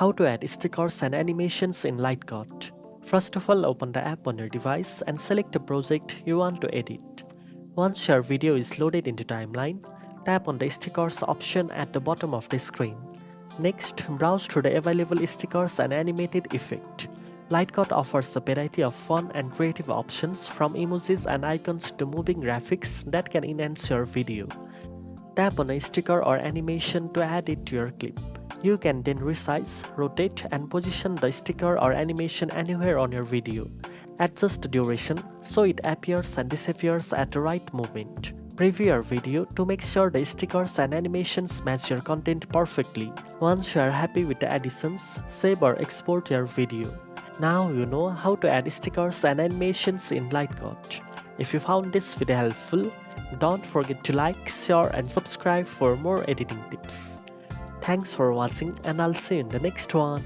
How to add stickers and animations in LightCut. First of all, open the app on your device and select the project you want to edit. Once your video is loaded into timeline, tap on the stickers option at the bottom of the screen. Next, browse through the available stickers and animated effect. LightCut offers a variety of fun and creative options from emojis and icons to moving graphics that can enhance your video. Tap on a sticker or animation to add it to your clip. You can then resize, rotate, and position the sticker or animation anywhere on your video. Adjust the duration so it appears and disappears at the right moment. Preview your video to make sure the stickers and animations match your content perfectly. Once you are happy with the additions, save or export your video. Now you know how to add stickers and animations in LightCut. If you found this video helpful, don't forget to like, share, and subscribe for more editing tips. Thanks for watching, and I'll see you in the next one.